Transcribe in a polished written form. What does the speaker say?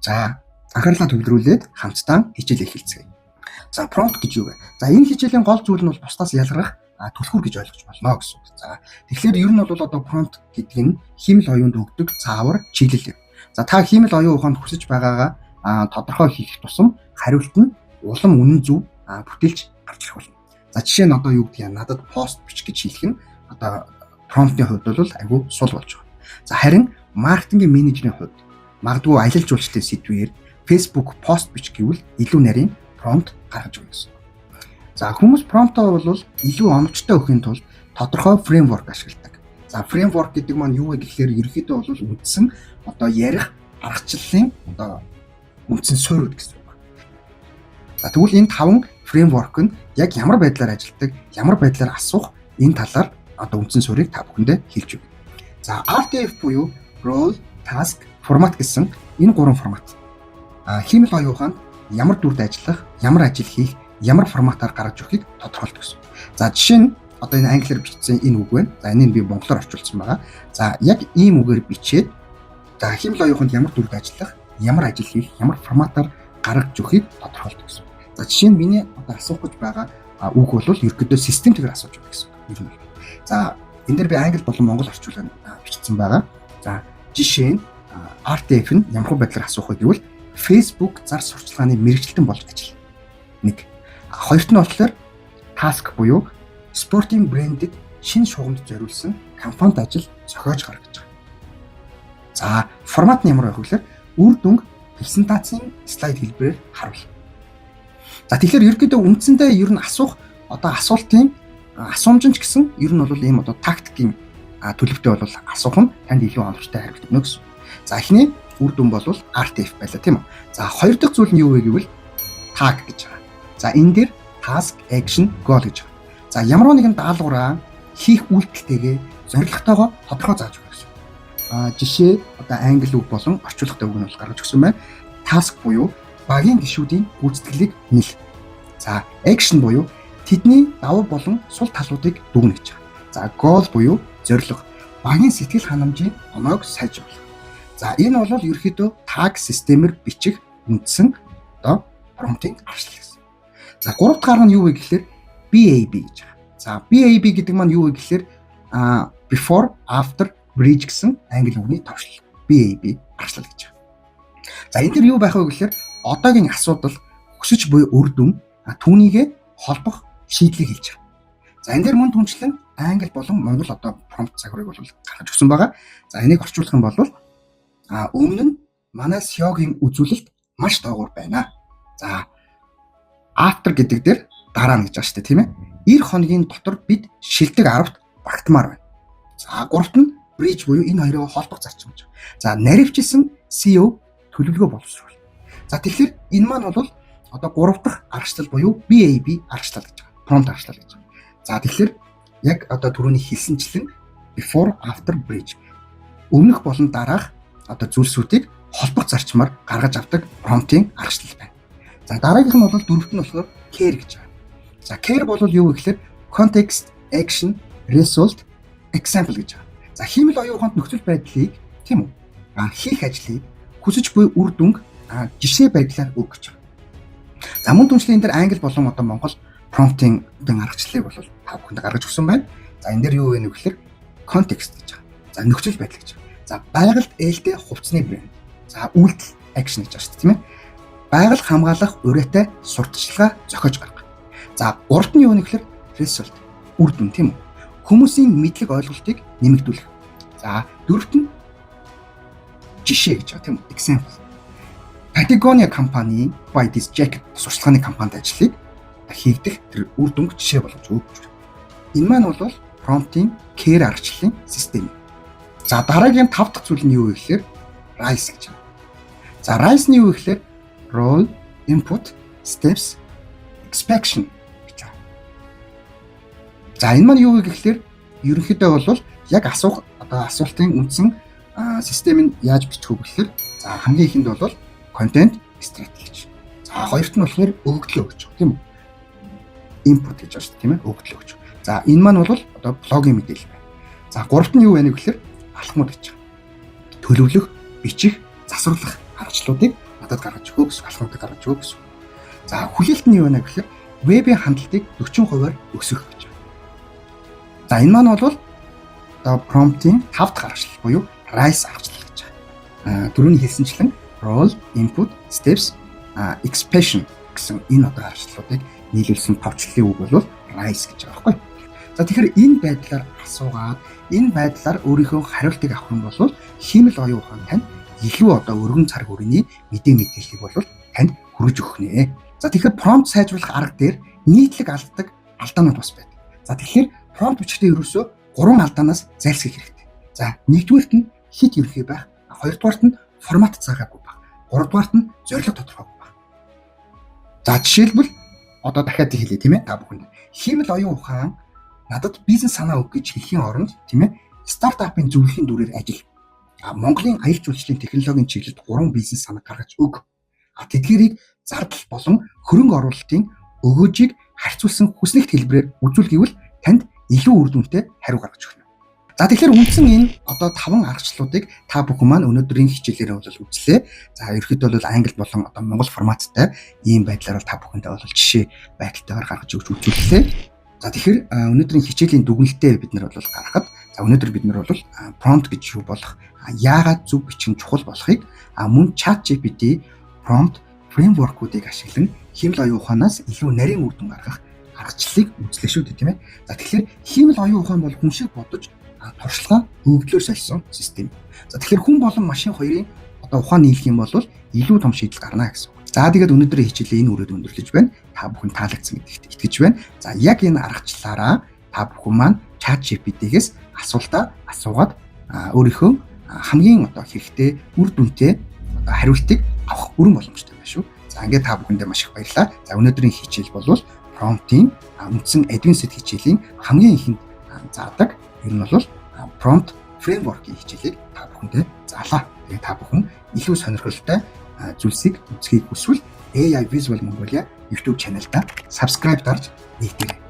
За анхаарлаа төвлөрүүлээд хамтдаа хичээл эхэлцгээе. За prompt гэж юу вэ? За энэ хичээлийн гол зүйл нь бол бусдаас ялгарах түлхүүр гэж ойлгож болно гэсэн үг. За тэгэхээр ер нь бол одоо prompt гэдэг нь хиймэл оюунд өгдөг заавар чиглэл юм. За та хиймэл оюун ухаанд хүсэж байгаагаа тодорхой хийх тусам хариулт нь улам үнэн зөв бүтээлч гарч ирэх болно. За жишээ нь одоо юу гэдэг юм надад пост бич гэж хэлэх нь одоо prompt-ийн хувьд бол айгүй сул болж байгаа. За харин маркетингийн менежерийн хувьд магадгүй аялал жуулчлалын сэдвээр Facebook пост бич гэвэл илүү нарийн prompt гаргаж өгнө гэсэн. За хүмүүс prompt-аа бол илүү оновчтой өгөхийн тулд тодорхой framework ашигладаг. За framework гэдэг маань юу вэ гэхээр ерөнхийдөө бол үндсэн одоо ярих аргачлалын одоо үндсэн суурь гэсэн үг. За тэгвэл энэ 5 framework нь яг ямар байдлаар ажилладаг, ямар байдлаар асуух энэ талаар одоо үндсэн суурийг та бүхэндээ хэлж өгье. За RTF буюу role, task, format гэсэн энэ 3 формат. Хиймэл оюун ухаанд ямар дүрд ажиллах, ямар ажил хийх, ямар форматаар гаргаж өгөхийг тодорхойлдог гэсэн. За жишээ нь одоо энэ англиар бичсэн энэ үг байна. За энийг би монголоор орчуулсан байгаа. За яг ийм үгээр бичээд за хиймэл оюун ухаанд ямар дүрд ажиллах, ямар ажил хийх, ямар форматаар гаргаж өгөхийг тодорхойлдог гэсэн. За жишээ нь миний одоо асуух гэж байгаа үг бол ерөөдөө системтэйгээр асууж байгаа гэсэн. За энэ дээр би англи болон монгол орчуулгыг бичсэн байгаа. За жишээ нь RTF нь ямар байдлаар асуух вэ гэвэл Facebook зар сурталчилгааны мэргэжилтэн болж ажиллана. 1. Хоёрт нь болохоор task буюу спортын брендэд шинэ шугамд зориулсан компанид ажил зохиож гаргаж байгаа. За формат нь ямар байх вэ гэхээр үр дүнг презентацийн слайд хэлбэрээр харуулна. За тэгэхээр ерөнхийдөө үндсэндээ ер нь асуух одоо асуултын асуумжинч гэсэн ер нь бол ийм одоо тактикийн төлөвтэй бол асуух нь танд илүү оновчтой хариулт өгнө гэсэн. За эхний үр дүн бол RTF байлаа тийм үү. За хоёр дахь зүйл нь юу вэ гэвэл tag гэж байгаа. За энэ дээр task, action, goal гэж байгаа. За ямар нэгэн даалгавраа хийх үйлдэлтэйгээ зорилготойгоо тодорхой зааж өгөх гэсэн. Жишээ одоо англи үг болон орчуулгатай үг нь бол гаргаж өгсөн байна. Task буюу багийн гишүүдийн гүйцэтгэлийг нийл. За action буюу тэдний давуу болон сул талуудыг дүгнэ гэж байгаа. За goal буюу зорилго багийн сэтгэл ханамжийн оноог сайжруулах. За энэ бол ерөөхдөө tag системээр бичих үндсэн одоо prompt-ийн аргачлал гэсэн. За гурав дахь арга нь юу вэ гэхээр BAB гэж байгаа. За BAB гэдэг маань юу вэ гэхээр before, after, bridge гэсэн англи үгний товчлол. BAB аргачлал гэж байгаа. За энэ дэр юу байх вэ гэхээр одоогийн асуудал өсөж буй үр дүн түүнийгээ холбох шийдлийг хэлж байгаа. За энэ дэр мөн түнчлэн англи болон монгол одоо prompt загварыг бол гаргаж өгсөн байгаа. За энийг орчуулах юм бол өмнө нь манай SEO-гийн үзүүлэлт маш доогуур байна. За after гэдэг дээр дараа нь гэж байна шүү дээ тийм ээ. 90 хоногийн дотор бид шилдэг 10-т багтмаар байна. За гуравт нь bridge буюу энэ хоёроо холбох зарчим гэж. За наривчилсан SEO төлөвлөгөө боловсруулах. За тэгэхээр энэ маань бол одоо гурав дахь аргачлал буюу BAB аргачлал гэж байгаа. Prompt аргачлал гэж байгаа. За тэгэхээр яг одоо түрүүний хэлсэнчлэн before, after, bridge өмнөх болон дараах одоо зүйлсүүдийг холбох зарчмаар гаргаж авдаг prompt-ийн аргачлал байна. За дараагийнх нь бол дөрөвт нь болохоор care гэж байна. За care бол юу вэ гэхээр context, action, result, example гэж байна. За хиймэл оюун ухаанд нөхцөл байдлыг тийм үү? Хийх ажлыг хүсэж буй үр дүнг жишээ байдлаар өг гэж байна. За мөн түншлэн энэ дэр англи болон одоо монгол prompt-ийн аргачлалыг бол та бүхэнд гаргаж өгсөн байна. За энэ дэр юу вэ гэхээр context гэж байна. За нөхцөл байдал гэж байна. За байгальд ээлтэй хувцсны брэнд. За үйлдэл action гэж байна шүү дээ тийм ээ. Байгаль хамгаалах урайтай сурталчилгаа зохиож гаргах. За гуравт нь юу вэ гэхээр result үр дүн тийм үү? Хүмүүсийн мэдлэг ойлголтыг нэмэгдүүлэх. За дөрөвт нь жишээ гэж байна тийм үү? Example. Patagonia компани buy this jacket сурчлагын компанид ажлыг хийгдэх тэр үр дүнг жишээ болгож өгч байна. Энэ маань бол prompt-ийн care аргачлалын систем. За дараагийн 5 дахь зүйл нь юу вэ гэхээр RISE гэж байна. За RISE нь юу вэ гэхээр role, input, steps, expectation гэж байна. За энэ маань юу вэ гэхээр ерөнхийдөө бол яг асуух одоо асуултын үндсэн систем нь яаж бичих вэ гэхээр за хамгийн ихэнд бол content strategy. За хоёрт нь болохоор өгөгдлөө гэж байна тийм үү? Input гэж байна шүү дээ тийм ээ? Өгөгдлөө гэж. За энэ маань бол одоо блогийн мэдээлэл байна. За гуравт нь юу вэ гэхээр алхмууд гэж байна. Төлөвлөх, бичих, засварлах аргачлалуудыг надад гаргаж өгөө гэсэн, алхамдад гаргаж өгөө гэсэн. За хүлээлт нь юу вэ гэхээр вебийн хандлтыг 40%-аар өсгөх гэж байна. За энэ маань бол одоо prompt-ийн 5 дахь аргачлал буюу RISE аргачлал гэж байна. Түрүүний хэлсэнчлэн role, input, steps, expression гэсэн энэ одоо аргачлалуудыг нийлүүлсэн товчлолын үг бол RISE гэж байгаа байхгүй. За тэгэхээр энэ байдлаар асуугаад энэ байдлаар өөрийнхөө хариултыг авах юм бол хиймэл оюун ухаан тань илүү одоо өргөн цар хүрээний мэдээллийг бол танд хүргэж өгөх нэ. За тэгэхээр prompt сайжруулах арга дээр нийтлэг алддаг алдаанууд бас байдаг. За тэгэхээр prompt бичгтээ ерөөсөө 3 алдаанаас зайлсхийх хэрэгтэй. За нэгдүгээрт нь хит ерхий байх, хоёрдугаарт нь формат цаагаагүй байх, гуравдугаарт нь зорилго тодорхойгүй байх. За жишээлбэл одоо дахиад хэлье тийм ээ та бүхэнд. Хиймэл оюун ухаан надад бизнес санаа өг гэж хэлхийн оронд тийм ээ стартапын зөвлөхийн дүрээр ажил. Монголын аял жуулчлалын технологийн чиглэлд 3 бизнес санаа гаргаж өг. Тэдгээрийг зардал болон хөрөнгө оруулалтын өгөөжийг харьцуулсан хүснэгт хэлбэрээр үзүүлгэвэл танд илүү үр дүнтэй хариу гаргаж өгнө. За тэгэхээр үндсэн энэ одоо 5 аргачлалуудыг та бүхэн маань өнөөдрийн хичээлээр бол үзлээ. За ерөөхдөө бол англи болон одоо монгол форматтай ийм байдлаар та бүхэндээ бол жишээ байдалтайгаар гаргаж өгч үзүүллээ. За тэгэхээр өнөөдрийн хичээлийн дүгнэлтээ бид нар бол гаргахад за өнөөдөр бид нар бол prompt гэж юу болох, яагаад зөв бичин чухал болохыг мөн ChatGPT prompt framework-уудыг ашиглан хиймэл оюун ухаанаас илүү нарийн үр дүн гаргах аргачлалыг үзлээ шүү дээ тийм ээ. За тэгэхээр хиймэл оюун ухаан бол хүн шиг бодож туршлага өгдлөөр сольсон систем. За тэгэхээр хүн болон машин хоёрын одоо ухаан нийлэх юм бол илүү том шийдэл гарна гэсэн. За тэгээд өнөөдрийн хичээлээ энэ үрээд өндөрлөж байна. Та бүхэн таалагдсан гэдэгт итгэж байна. За яг энэ аргачлалаараа та бүхэн маань ChatGPT-гээс асуултаа асуугаад өөрийнхөө хамгийн одоо хэрэгтэй үр дүнтэй хариултыг авах бүрэн боломжтой байна шүү. За ингээд та бүхэндээ маш их баярлалаа. За өнөөдрийн хичээл бол prompt-ийн үндсэн advanced хичээлийн хамгийн ихэнд заадаг ер нь бол prompt framework-ийн хичээлийг та бүхэндээ заалаа. Тэгээд та бүхэн илүү сонирхолтой зүйлсийг үзхийг хүсвэл AI Visual Mongolia YouTube channel-та subscribe дарж нийтээрэй.